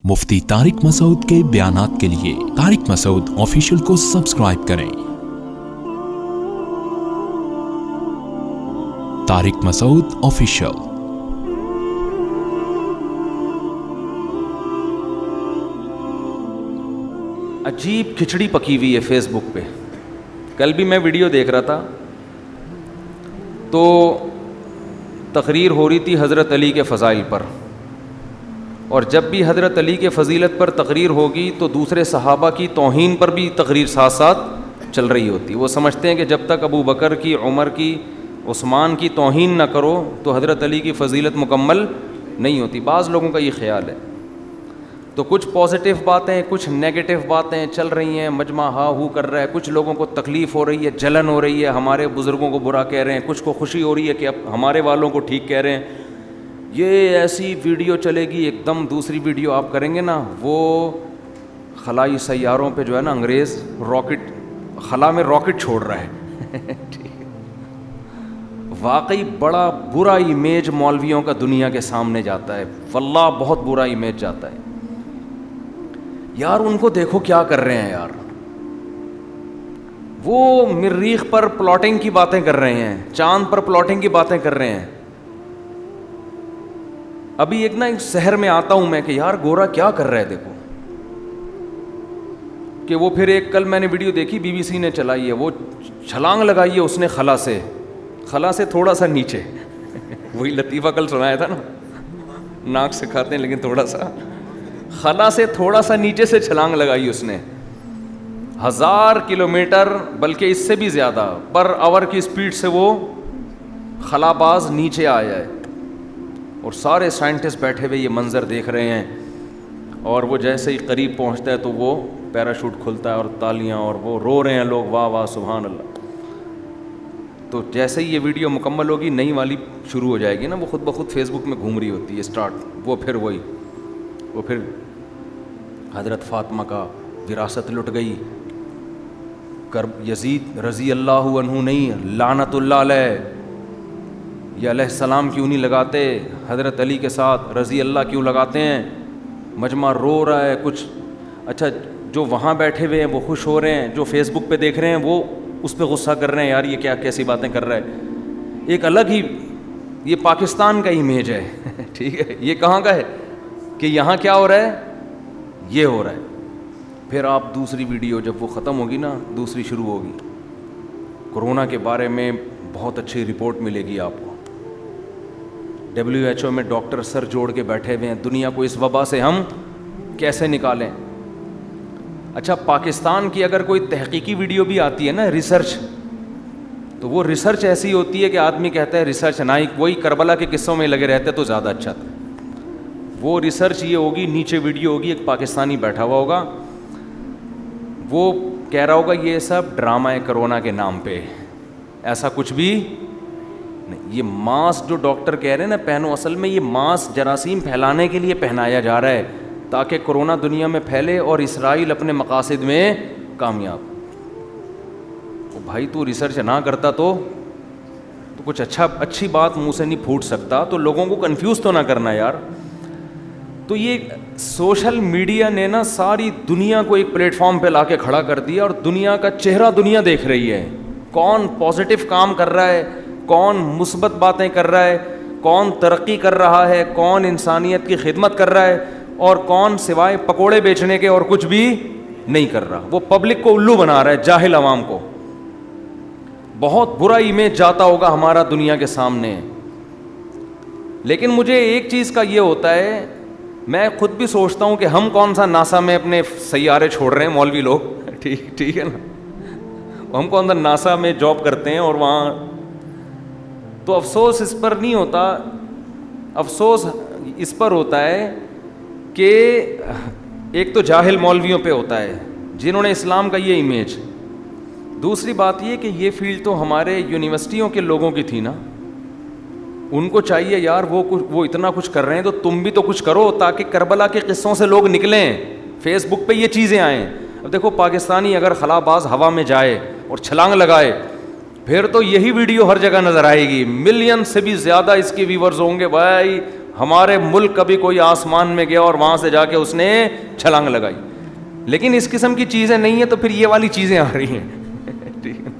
مفتی طارق مسعود کے بیانات کے لیے طارق مسعود آفیشیل کو سبسکرائب کریں۔ طارق مسعود آفیشیل۔ عجیب کھچڑی پکی ہوئی ہے فیس بک پہ۔ کل بھی میں ویڈیو دیکھ رہا تھا تو تقریر ہو رہی تھی حضرت علی کے فضائل پر، اور جب بھی حضرت علی کے فضیلت پر تقریر ہوگی تو دوسرے صحابہ کی توہین پر بھی تقریر ساتھ ساتھ چل رہی ہوتی۔ وہ سمجھتے ہیں کہ جب تک ابو بکر کی، عمر کی، عثمان کی توہین نہ کرو تو حضرت علی کی فضیلت مکمل نہیں ہوتی۔ بعض لوگوں کا یہ خیال ہے۔ تو کچھ پازیٹیو باتیں، کچھ نیگیٹو باتیں چل رہی ہیں، مجمع ہا ہو کر رہا ہے، کچھ لوگوں کو تکلیف ہو رہی ہے، جلن ہو رہی ہے، ہمارے بزرگوں کو برا کہہ رہے ہیں، کچھ کو خوشی ہو رہی ہے کہ اب ہمارے والوں کو ٹھیک کہہ رہے ہیں۔ یہ ایسی ویڈیو چلے گی، ایک دم دوسری ویڈیو آپ کریں گے نا، وہ خلائی سیاروں پہ جو ہے نا انگریز راکٹ، خلا میں راکٹ چھوڑ رہا ہے۔ واقعی بڑا برا امیج مولویوں کا دنیا کے سامنے جاتا ہے، واللہ بہت برا امیج جاتا ہے۔ یار ان کو دیکھو کیا کر رہے ہیں یار، وہ مریخ پر پلاٹنگ کی باتیں کر رہے ہیں، چاند پر پلاٹنگ کی باتیں کر رہے ہیں۔ ابھی ایک شہر میں آتا ہوں میں کہ یار گورا کیا کر رہا ہے دیکھو، کہ وہ پھر ایک کل میں نے ویڈیو دیکھی BBC نے چلائی ہے، وہ چھلانگ لگائی ہے اس نے خلا سے تھوڑا سا نیچے۔ وہی لطیفہ کل سنایا تھا نا، ناک سے کھاتے ہیں لیکن تھوڑا سا، خلا سے تھوڑا سا نیچے سے چھلانگ لگائی اس نے۔ 1000 کلومیٹر بلکہ اس سے بھی زیادہ پر آور کی سپیڈ سے وہ خلا باز نیچے آیا ہے، اور سارے سائنٹسٹ بیٹھے ہوئے یہ منظر دیکھ رہے ہیں، اور وہ جیسے ہی قریب پہنچتا ہے تو وہ پیراشوٹ کھلتا ہے اور تالیاں، اور وہ رو رہے ہیں لوگ، واہ واہ سبحان اللہ۔ تو جیسے ہی یہ ویڈیو مکمل ہوگی نئی والی شروع ہو جائے گی نا، وہ خود بخود فیس بک میں گھوم رہی ہوتی ہے اسٹارٹ، وہ پھر حضرت فاطمہ کا وراثت لٹ گئی، یزید رضی اللہ عنہ نہیں، لعنت اللہ علیہ، یہ علیہ السلام کیوں نہیں لگاتے، حضرت علی کے ساتھ رضی اللہ کیوں لگاتے ہیں، مجمع رو رہا ہے کچھ۔ اچھا جو وہاں بیٹھے ہوئے ہیں وہ خوش ہو رہے ہیں، جو فیس بک پہ دیکھ رہے ہیں وہ اس پہ غصہ کر رہے ہیں، یار یہ کیا کیسی باتیں کر رہا ہے۔ ایک الگ ہی یہ پاکستان کا امیج ہے، ٹھیک ہے، یہ کہاں کا ہے کہ یہاں کیا ہو رہا ہے، یہ ہو رہا ہے۔ پھر آپ دوسری ویڈیو جب وہ ختم ہوگی نا، دوسری شروع ہوگی، کورونا کے بارے میں بہت اچھی رپورٹ ملے گی آپ کو، WHO میں ڈاکٹر سر جوڑ کے بیٹھے ہوئے ہیں، دنیا کو اس وبا سے ہم کیسے نکالیں۔ اچھا پاکستان کی اگر کوئی تحقیقی ویڈیو بھی آتی ہے نا، ریسرچ، تو وہ ریسرچ ایسی ہوتی ہے کہ آدمی کہتا ہے ریسرچ نہ، وہی کربلا کے قصوں میں لگے رہتے تو زیادہ اچھا تھا۔ وہ ریسرچ یہ ہوگی، نیچے ویڈیو ہوگی، ایک پاکستانی بیٹھا ہوا ہوگا، وہ کہہ رہا ہوگا یہ سب ڈرامہ ہے کرونا کے نام پہ، ایسا کچھ بھی نہیں، یہ ماسک جو ڈاکٹر کہہ رہے ہیں نا پہنو، اصل میں یہ ماسک جراثیم پھیلانے کے لیے پہنایا جا رہا ہے تاکہ کرونا دنیا میں پھیلے اور اسرائیل اپنے مقاصد میں کامیاب۔ تو بھائی تو ریسرچ نہ کرتا تو کچھ اچھی بات منہ سے نہیں پھوٹ سکتا، تو لوگوں کو کنفیوز تو نہ کرنا یار۔ تو یہ سوشل میڈیا نے نا ساری دنیا کو ایک پلیٹ فارم پہ لا کے کھڑا کر دیا، اور دنیا کا چہرہ دنیا دیکھ رہی ہے، کون پازیٹیو کام کر رہا ہے، کون مثبت باتیں کر رہا ہے، کون ترقی کر رہا ہے، کون انسانیت کی خدمت کر رہا ہے، اور کون سوائے پکوڑے بیچنے کے اور کچھ بھی نہیں کر رہا۔ وہ پبلک کو الو بنا رہا ہے، جاہل عوام کو۔ بہت برا امیج جاتا ہوگا ہمارا دنیا کے سامنے۔ لیکن مجھے ایک چیز کا یہ ہوتا ہے، میں خود بھی سوچتا ہوں کہ ہم کون سا ناسا میں اپنے سیارے چھوڑ رہے ہیں مولوی لوگ، ٹھیک ہے نا، ہم کون سا ناسا میں جاب کرتے ہیں اور وہاں، تو افسوس اس پر نہیں ہوتا، افسوس اس پر ہوتا ہے کہ ایک تو جاہل مولویوں پہ ہوتا ہے جنہوں نے اسلام کا یہ امیج، دوسری بات یہ کہ یہ فیلڈ تو ہمارے یونیورسٹیوں کے لوگوں کی تھی نا، ان کو چاہیے یار وہ اتنا کچھ کر رہے ہیں تو تم بھی تو کچھ کرو تاکہ کربلا کے قصوں سے لوگ نکلیں، فیس بک پہ یہ چیزیں آئیں۔ اب دیکھو پاکستانی اگر خلا باز ہوا میں جائے اور چھلانگ لگائے پھر تو یہی ویڈیو ہر جگہ نظر آئے گی، ملین سے بھی زیادہ اس کے ویورز ہوں گے، بھائی ہمارے ملک کبھی کوئی آسمان میں گیا اور وہاں سے جا کے اس نے چھلانگ لگائی, لیکن اس قسم کی چیزیں نہیں ہیں تو پھر یہ والی چیزیں آ رہی ہیں ٹھیک ہے,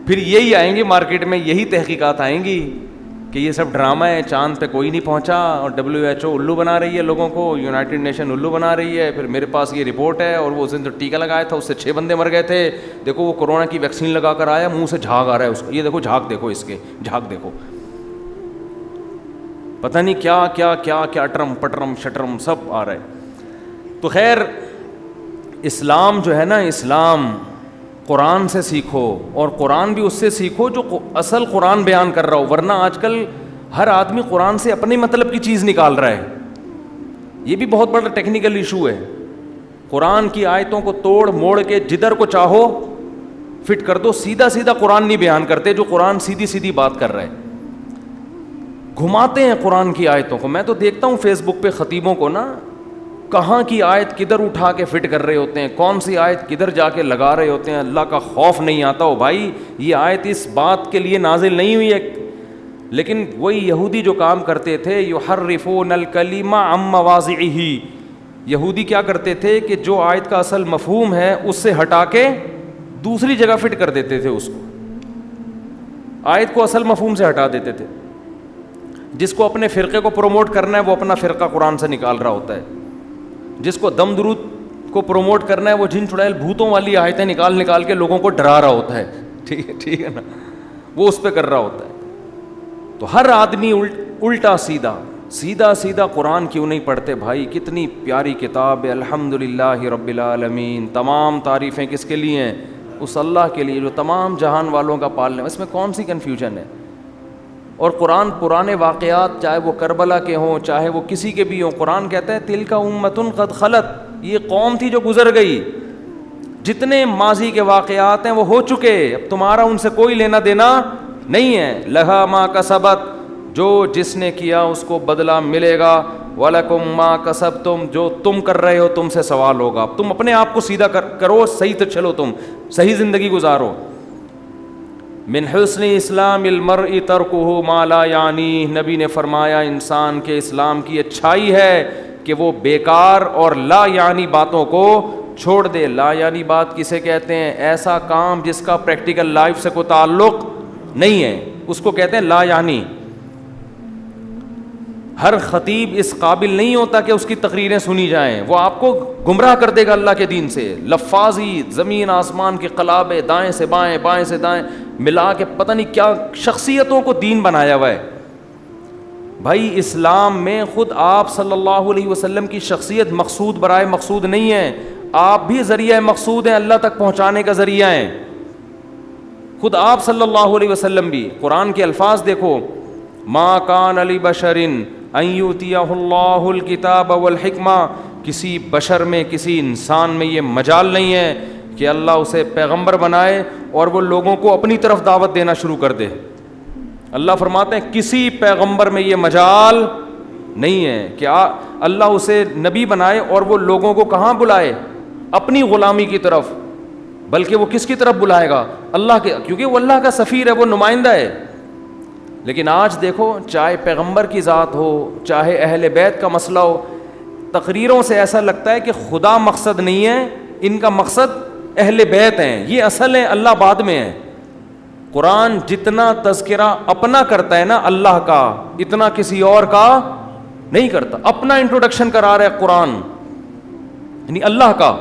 پھر یہی آئیں گی مارکیٹ میں, یہی تحقیقات آئیں گی کہ یہ سب ڈرامہ ہے, چاند پہ کوئی نہیں پہنچا اور WHO الو بنا رہی ہے لوگوں کو, یونائٹڈ نیشن الو بنا رہی ہے. پھر میرے پاس یہ رپورٹ ہے, اور وہ اس دن جو ٹیکہ لگایا تھا اس سے 6 بندے مر گئے تھے, دیکھو وہ کورونا کی ویکسین لگا کر آیا, منہ سے جھاگ آ رہا ہے اس کا, یہ دیکھو جھاگ دیکھو, اس کے جھاگ دیکھو, پتہ نہیں کیا کیا کیا کیا ٹرم پٹرم شٹرم سب آ رہا ہے. تو خیر اسلام جو ہے نا, اسلام قرآن سے سیکھو, اور قرآن بھی اس سے سیکھو جو اصل قرآن بیان کر رہا ہو, ورنہ آج کل ہر آدمی قرآن سے اپنے مطلب کی چیز نکال رہا ہے. یہ بھی بہت بڑا ٹیکنیکل ایشو ہے. قرآن کی آیتوں کو توڑ موڑ کے جدھر کو چاہو فٹ کر دو, سیدھا سیدھا قرآن نہیں بیان کرتے جو قرآن سیدھی سیدھی بات کر رہا ہے, گھماتے ہیں قرآن کی آیتوں کو. میں تو دیکھتا ہوں فیس بک پہ خطیبوں کو نا, کہاں کی آیت کدھر اٹھا کے فٹ کر رہے ہوتے ہیں, کون سی آیت کدھر جا کے لگا رہے ہوتے ہیں. اللہ کا خوف نہیں آتا ہو بھائی, یہ آیت اس بات کے لیے نازل نہیں ہوئی ہے. لیکن وہی یہودی جو کام کرتے تھے, یحرفون الکلم عن مواضعہ, یہودی کیا کرتے تھے کہ جو آیت کا اصل مفہوم ہے اس سے ہٹا کے دوسری جگہ فٹ کر دیتے تھے اس کو, آیت کو اصل مفہوم سے ہٹا دیتے تھے. جس کو اپنے فرقے کو پروموٹ کرنا ہے وہ اپنا فرقہ قرآن سے نکال رہا ہوتا ہے, جس کو دم درود کو پروموٹ کرنا ہے وہ جن چڑیل بھوتوں والی آیتیں نکال کے لوگوں کو ڈرا رہا ہوتا ہے. ٹھیک ہے نا, وہ اس پہ کر رہا ہوتا ہے. تو ہر آدمی الٹا سیدھا قرآن کیوں نہیں پڑھتے بھائی؟ کتنی پیاری کتاب ہے, الحمدللہ رب العالمین. تمام تعریفیں کس کے لیے ہیں؟ اس اللہ کے لیے جو تمام جہان والوں کا پالنے. اس میں کون سی کنفیوژن ہے؟ اور قرآن پرانے واقعات, چاہے وہ کربلا کے ہوں چاہے وہ کسی کے بھی ہوں, قرآن کہتا ہے تلک امۃ قد خلت, یہ قوم تھی جو گزر گئی, جتنے ماضی کے واقعات ہیں وہ ہو چکے, اب تمہارا ان سے کوئی لینا دینا نہیں ہے. لہا ما کسبت, جو جس نے کیا اس کو بدلہ ملے گا. وَلَكُمْ مَا كَسَبْتُمْ, جو تم کر رہے ہو تم سے سوال ہوگا. تم اپنے آپ کو سیدھا کرو, صحیح تو چلو, تم صحیح زندگی گزارو. من حسن اسلام المرء ترکہ ما لا یعنی, نبی نے فرمایا انسان کے اسلام کی اچھائی ہے کہ وہ بیکار اور لا یعنی باتوں کو چھوڑ دے. لا یعنی بات کسے کہتے ہیں؟ ایسا کام جس کا پریکٹیکل لائف سے کوئی تعلق نہیں ہے, اس کو کہتے ہیں لا یعنی. ہر خطیب اس قابل نہیں ہوتا کہ اس کی تقریریں سنی جائیں, وہ آپ کو گمراہ کر دے گا اللہ کے دین سے. لفاظی زمین آسمان کے قلابے, دائیں سے بائیں بائیں سے دائیں ملا کے پتہ نہیں کیا شخصیتوں کو دین بنایا ہوا ہے. بھائی اسلام میں خود آپ صلی اللہ علیہ وسلم کی شخصیت مقصود برائے مقصود نہیں ہے, آپ بھی ذریعہ مقصود ہیں, اللہ تک پہنچانے کا ذریعہ ہیں. خود آپ صلی اللہ علیہ وسلم بھی, قرآن کے الفاظ دیکھو, ما کان لبشر ان یؤتیہ اللہ الکتاب والحکمہ, کسی بشر میں کسی انسان میں یہ مجال نہیں ہے کہ اللہ اسے پیغمبر بنائے اور وہ لوگوں کو اپنی طرف دعوت دینا شروع کر دے. اللہ فرماتے ہیں کسی پیغمبر میں یہ مجال نہیں ہے کہ اللہ اسے نبی بنائے اور وہ لوگوں کو کہاں بلائے؟ اپنی غلامی کی طرف. بلکہ وہ کس کی طرف بلائے گا؟ اللہ کے, کیونکہ وہ اللہ کا سفیر ہے, وہ نمائندہ ہے. لیکن آج دیکھو, چاہے پیغمبر کی ذات ہو چاہے اہل بیت کا مسئلہ ہو, تقریروں سے ایسا لگتا ہے کہ خدا مقصد نہیں ہے, ان کا مقصد اہل بیت ہیں, یہ اصل ہیں, اللہ بعد میں ہے. قرآن جتنا تذکرہ اپنا کرتا ہے نا اللہ کا, اتنا کسی اور کا نہیں کرتا. اپنا انٹروڈکشن کرا رہا ہے قرآن, یعنی اللہ کا,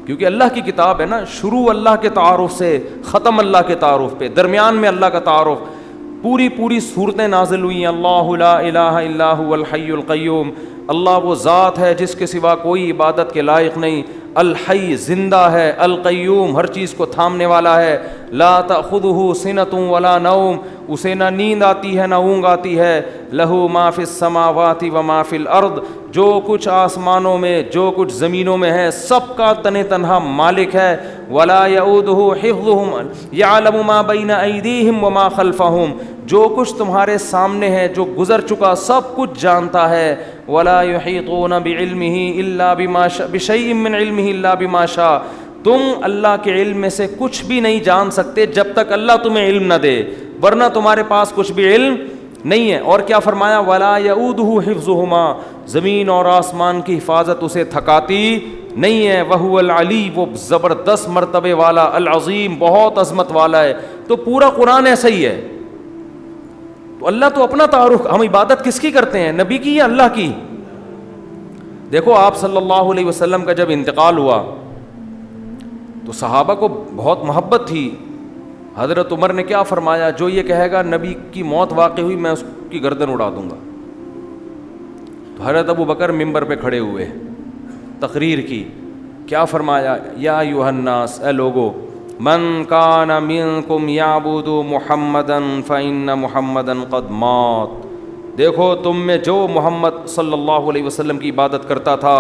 کیونکہ اللہ کی کتاب ہے نا. شروع اللہ کے تعارف سے, ختم اللہ کے تعارف پہ, درمیان میں اللہ کا تعارف. پوری صورتیں نازل ہوئی ہیں. اللہ لا الہ الا هو الحی القیوم, اللہ وہ ذات ہے جس کے سوا کوئی عبادت کے لائق نہیں. الحی زندہ ہے, القیوم ہر چیز کو تھامنے والا ہے. لا تأخذہ سنۃ ولا نوم, اسے نہ نیند آتی ہے نہ اونگ آتی ہے. لہ ما فی السماوات و ما فی الارض, جو کچھ آسمانوں میں جو کچھ زمینوں میں ہے سب کا تن تنہا مالک ہے. ولا یعودہ حفظہم یعلم ما بین ایدیہم وما خلفہم, جو کچھ تمہارے سامنے ہے جو گزر چکا سب کچھ جانتا ہے. ولا یحیطون بعلمہ الا بما شاء, بشیء من علمہ الا بما شاء, تم اللہ کے علم میں سے کچھ بھی نہیں جان سکتے جب تک اللہ تمہیں علم نہ دے, ورنہ تمہارے پاس کچھ بھی علم نہیں ہے. اور کیا فرمایا؟ ولا یؤودہ حفظہما, زمین اور آسمان کی حفاظت اسے تھکاتی نہیں ہے. وہو العلی, وہ زبردست مرتبے والا, العظیم, بہت عظمت والا ہے. تو پورا قرآن ایسا ہی ہے. تو اللہ تو اپنا تعارف, ہم عبادت کس کی کرتے ہیں, نبی کی یا اللہ کی؟ دیکھو آپ صلی اللہ علیہ وسلم کا جب انتقال ہوا تو صحابہ کو بہت محبت تھی. حضرت عمر نے کیا فرمایا؟ جو یہ کہے گا نبی کی موت واقع ہوئی میں اس کی گردن اڑا دوں گا. تو حضرت ابو بکر ممبر پہ کھڑے ہوئے, تقریر کی. کیا فرمایا؟ یا ایھا الناس, اے لوگو, من کان منکم یعبد محمدا فإن محمدا قد مات. دیکھو تم میں جو محمد صلی اللہ علیہ وسلم کی عبادت کرتا تھا,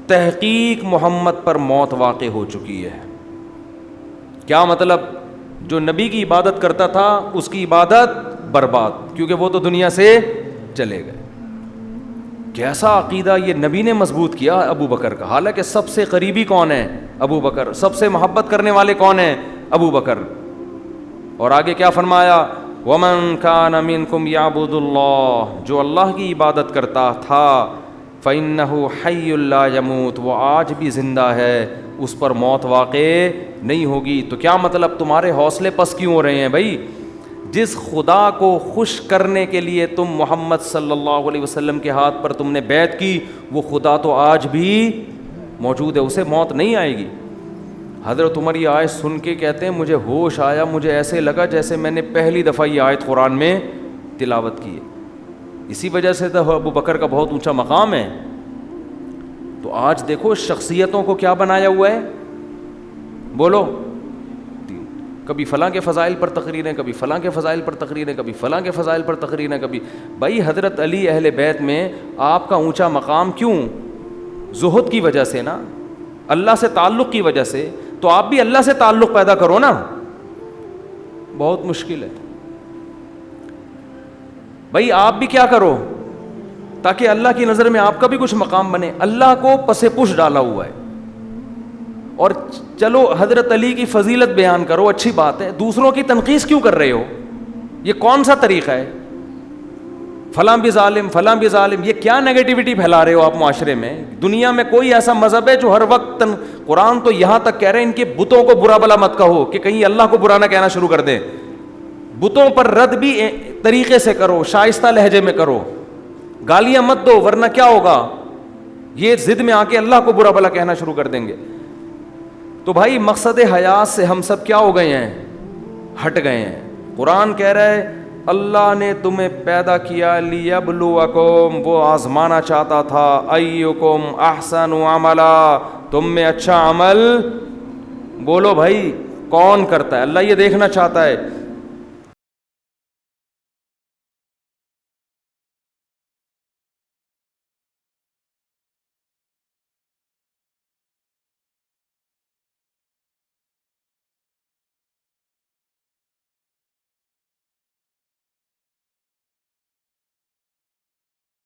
تحقیق محمد پر موت واقع ہو چکی ہے. کیا مطلب؟ جو نبی کی عبادت کرتا تھا اس کی عبادت برباد, کیونکہ وہ تو دنیا سے چلے گئے. کیسا عقیدہ یہ نبی نے مضبوط کیا ابو بکر کا. حالانکہ سب سے قریبی کون ہے؟ ابو بکر. سب سے محبت کرنے والے کون ہیں؟ ابو بکر. اور آگے کیا فرمایا؟ ومن کان منکم یعبد اللہ, جو اللہ کی عبادت کرتا تھا, فإنہ حی لا یموت, وہ آج بھی زندہ ہے, اس پر موت واقع نہیں ہوگی. تو کیا مطلب؟ تمہارے حوصلے پس کیوں ہو رہے ہیں بھائی؟ جس خدا کو خوش کرنے کے لیے تم محمد صلی اللہ علیہ وسلم کے ہاتھ پر تم نے بیعت کی, وہ خدا تو آج بھی موجود ہے, اسے موت نہیں آئے گی. حضرت عمر یہ آیت سن کے کہتے ہیں مجھے ہوش آیا, مجھے ایسے لگا جیسے میں نے پہلی دفعہ یہ آیت قرآن میں تلاوت کی ہے. اسی وجہ سے تو ابو بکر کا بہت اونچا مقام ہے. تو آج دیکھو شخصیتوں کو کیا بنایا ہوا ہے, بولو, کبھی فلاں کے فضائل پر تقریریں, کبھی فلاں کے فضائل پر تقریریں, کبھی فلاں کے فضائل پر تقریریں, کبھی. بھائی حضرت علی اہل بیت میں آپ کا اونچا مقام کیوں؟ زہد کی وجہ سے نا, اللہ سے تعلق کی وجہ سے. تو آپ بھی اللہ سے تعلق پیدا کرو نا. بہت مشکل ہے بھائی. آپ بھی کیا کرو تاکہ اللہ کی نظر میں آپ کا بھی کچھ مقام بنے. اللہ کو پس پش ڈالا ہوا ہے. اور چلو حضرت علی کی فضیلت بیان کرو, اچھی بات ہے, دوسروں کی تنقیص کیوں کر رہے ہو؟ یہ کون سا طریقہ ہے؟ فلاں بھی ظالم, فلاں بھی ظالم, یہ کیا نیگیٹیوٹی پھیلا رہے ہو آپ معاشرے میں؟ دنیا میں کوئی ایسا مذہب ہے جو ہر وقت قرآن تو یہاں تک کہہ رہے ہیں ان کے بتوں کو برا بلا مت کہو کہ کہیں اللہ کو برا نہ کہنا شروع کر دیں. بتوں پر رد بھی طریقے سے کرو, شائستہ لہجے میں کرو, گالیاں مت دو, ورنہ کیا ہوگا, یہ ضد میں آ کے اللہ کو برا بلا کہنا شروع کر دیں گے. تو بھائی مقصد حیات سے ہم سب کیا ہو گئے ہیں؟ ہٹ گئے ہیں. قرآن کہہ رہا ہے اللہ نے تمہیں پیدا کیا لیبلوکم, وہ آزمانا چاہتا تھا, ایکم احسن عملا, تم میں اچھا عمل. بولو بھائی کون کرتا ہے؟ اللہ یہ دیکھنا چاہتا ہے.